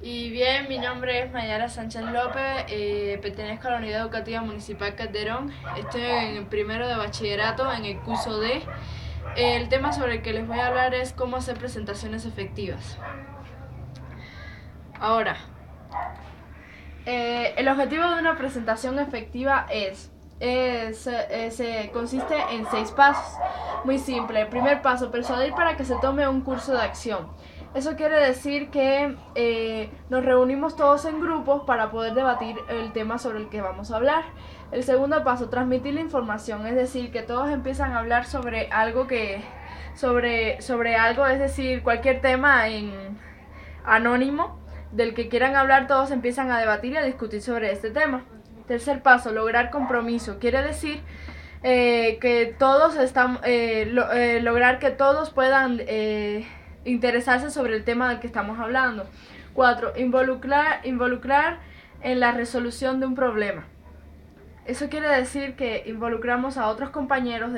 Y bien, mi nombre es Mayara Sánchez López, pertenezco a la Unidad Educativa Municipal Calderón, estoy en el primero de bachillerato en el curso D. El tema sobre el que les voy a hablar es cómo hacer presentaciones efectivas. Ahora, el objetivo de una presentación efectiva consiste en 6 pasos. Muy simple. El primer paso, persuadir para que se tome un curso de acción. Eso quiere decir que nos reunimos todos en grupos para poder debatir el tema sobre el que vamos a hablar. El segundo paso, transmitir la información, es decir, que todos empiezan a hablar sobre algo sobre algo, es decir, cualquier tema en anónimo del que quieran hablar, todos empiezan a debatir y a discutir sobre este tema. Tercer paso, lograr compromiso. Quiere decir que todos lograr que todos puedan interesarse sobre el tema del que estamos hablando. 4. Involucrar en la resolución de un problema. Eso quiere decir que involucramos a otros compañeros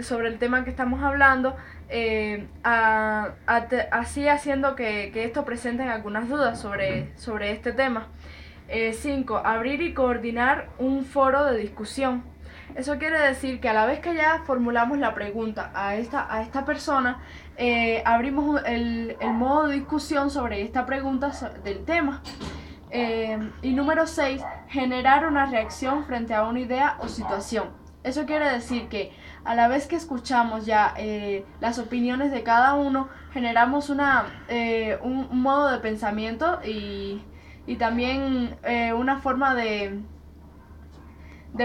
sobre el tema que estamos hablando, así haciendo que estos presenten algunas dudas sobre este tema. 5. Abrir y coordinar un foro de discusión. Eso quiere decir que a la vez que ya formulamos la pregunta a esta persona, abrimos el modo de discusión sobre esta pregunta del tema. Y número 6, generar una reacción frente a una idea o situación. Eso quiere decir que a la vez que escuchamos ya las opiniones de cada uno, generamos un modo de pensamiento y también una forma de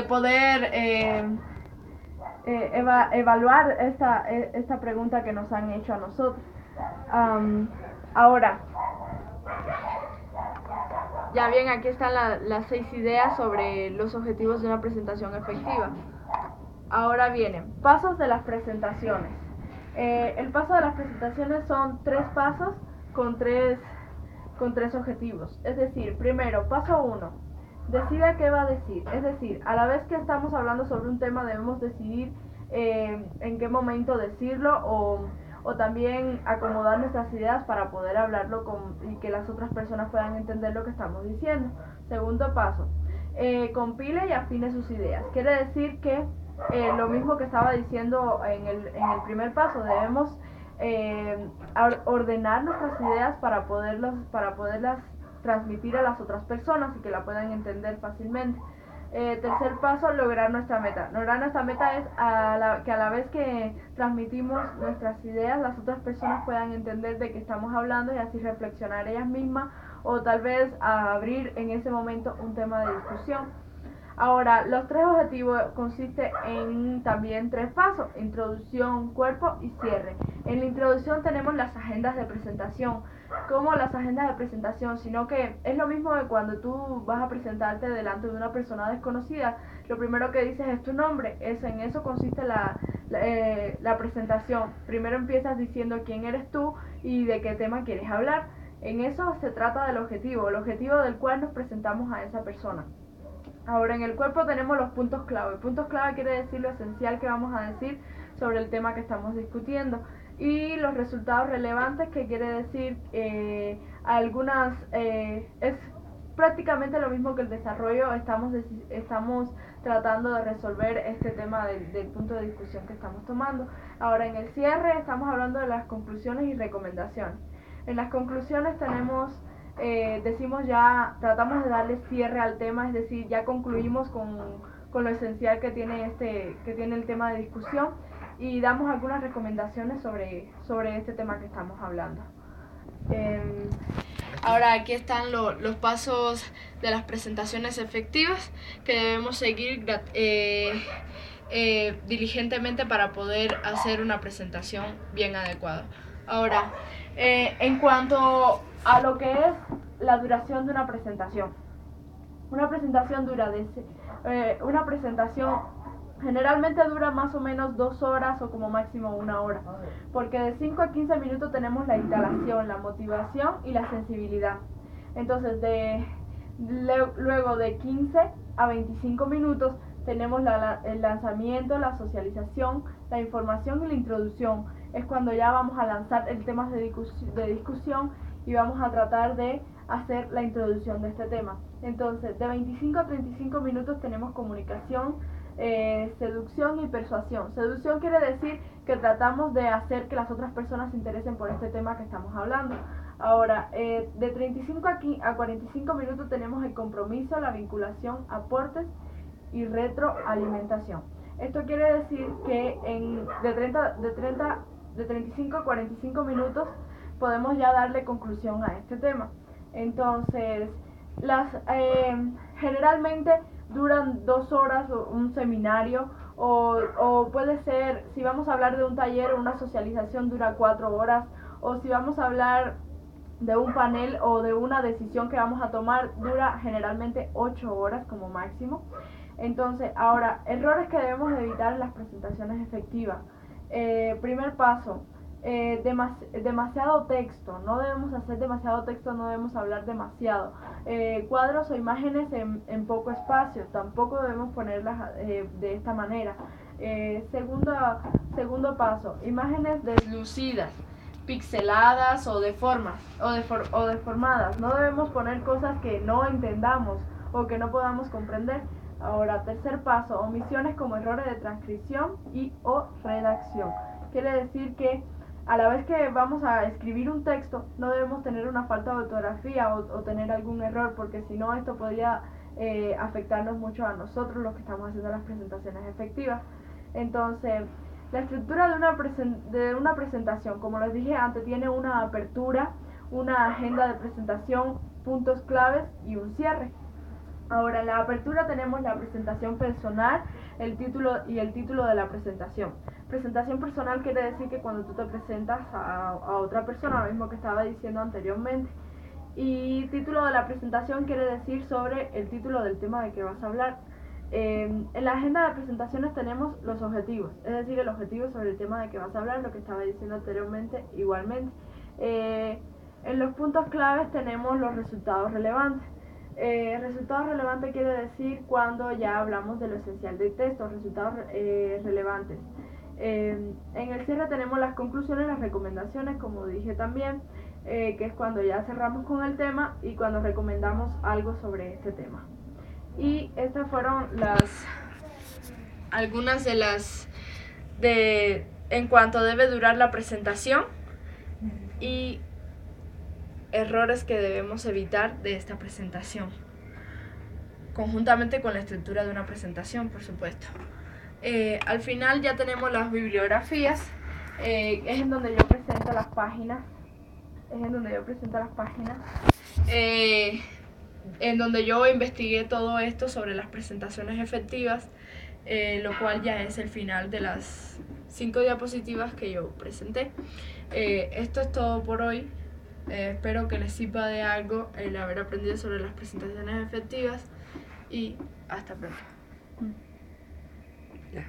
poder evaluar esta pregunta que nos han hecho a nosotros. Ahora, ya bien, aquí están las 6 ideas sobre los objetivos de una presentación efectiva. Ahora vienen pasos de las presentaciones. El paso de las presentaciones son 3 pasos con tres objetivos. Es decir, primero, paso 1, decida qué va a decir. Es decir, a la vez que estamos hablando sobre un tema debemos decidir en qué momento decirlo o también acomodar nuestras ideas para poder hablarlo y que las otras personas puedan entender lo que estamos diciendo. Segundo paso, compile y afine sus ideas. Quiere decir que lo mismo que estaba diciendo en el primer paso, debemos ordenar nuestras ideas para poderlas transmitir a las otras personas y que la puedan entender fácilmente. Tercer paso, lograr nuestra meta. Lograr nuestra meta es que a la vez que transmitimos nuestras ideas, las otras personas puedan entender de qué estamos hablando y así reflexionar ellas mismas o tal vez abrir en ese momento un tema de discusión. Ahora, los 3 objetivos consisten en también 3 pasos: introducción, cuerpo y cierre. En la introducción tenemos las agendas de presentación, como las agendas de presentación, sino que es lo mismo que cuando tú vas a presentarte delante de una persona desconocida, lo primero que dices es tu nombre. En eso consiste la presentación. Primero empiezas diciendo quién eres tú y de qué tema quieres hablar. En eso se trata del objetivo, el objetivo del cual nos presentamos a esa persona. Ahora, en el cuerpo tenemos los puntos clave. Puntos clave quiere decir lo esencial que vamos a decir sobre el tema que estamos discutiendo. Y los resultados relevantes, que quiere decir es prácticamente lo mismo que el desarrollo. Estamos tratando de resolver este tema del punto de discusión que estamos tomando. Ahora, en el cierre estamos hablando de las conclusiones y recomendaciones. En las conclusiones tratamos de darle cierre al tema, es decir, ya concluimos con lo esencial que tiene el tema de discusión y damos algunas recomendaciones sobre este tema que estamos hablando. Ahora aquí están los pasos de las presentaciones efectivas que debemos seguir diligentemente para poder hacer una presentación bien adecuada. Ahora, en cuanto a lo que es la duración de una presentación. Una presentación generalmente dura más o menos 2 horas o como máximo 1 hora, porque de 5 a 15 minutos tenemos la instalación, la motivación y la sensibilidad. Entonces, luego de 15 a 25 minutos tenemos el lanzamiento, la socialización, la información y la introducción. Es cuando ya vamos a lanzar el tema de discusión y vamos a tratar de hacer la introducción de este tema. Entonces, de 25 a 35 minutos tenemos comunicación, seducción y persuasión. Seducción quiere decir que tratamos de hacer que las otras personas se interesen por este tema que estamos hablando. Ahora, de 35 a 45 minutos tenemos el compromiso, la vinculación, aportes y retroalimentación. Esto quiere decir que de 35 a 45 minutos podemos ya darle conclusión a este tema. Entonces, generalmente duran 2 horas un seminario, o puede ser, si vamos a hablar de un taller o una socialización, dura 4 horas, o si vamos a hablar de un panel o de una decisión que vamos a tomar, dura generalmente 8 horas como máximo. Entonces, ahora, errores que debemos evitar en las presentaciones efectivas. Primer paso, demasiado texto. No debemos hacer demasiado texto, no debemos hablar demasiado. Cuadros o imágenes en poco espacio, tampoco debemos ponerlas de esta manera. Segundo paso, imágenes deslucidas, pixeladas o deformadas. No debemos poner cosas que no entendamos o que no podamos comprender. Ahora, tercer paso, omisiones como errores de transcripción y o redacción. Quiere decir que a la vez que vamos a escribir un texto, no debemos tener una falta de ortografía o tener algún error, porque si no, esto podría afectarnos mucho a nosotros, los que estamos haciendo las presentaciones efectivas. Entonces, la estructura de una presentación, como les dije antes, tiene una apertura, una agenda de presentación, puntos claves y un cierre. Ahora, en la apertura tenemos la presentación personal, el título de la presentación. Presentación personal quiere decir que cuando tú te presentas a otra persona, lo mismo que estaba diciendo anteriormente. Y título de la presentación quiere decir sobre el título del tema de que vas a hablar. En la agenda de presentaciones tenemos los objetivos, es decir, el objetivo sobre el tema de que vas a hablar, lo que estaba diciendo anteriormente igualmente. En los puntos claves tenemos los resultados relevantes. Resultados relevantes quiere decir cuando ya hablamos de lo esencial del texto, resultados relevantes. En el cierre tenemos las conclusiones, las recomendaciones, como dije también, que es cuando ya cerramos con el tema y cuando recomendamos algo sobre este tema. Y estas fueron algunas de las en cuanto debe durar la presentación y errores que debemos evitar de esta presentación, conjuntamente con la estructura de una presentación, por supuesto. Al final ya tenemos las bibliografías, es en donde yo presento las páginas, en donde yo investigué todo esto sobre las presentaciones efectivas, lo cual ya es el final de las 5 diapositivas que yo presenté. Esto es todo por hoy. Espero que les sirva de algo el haber aprendido sobre las presentaciones efectivas y hasta pronto. Ya.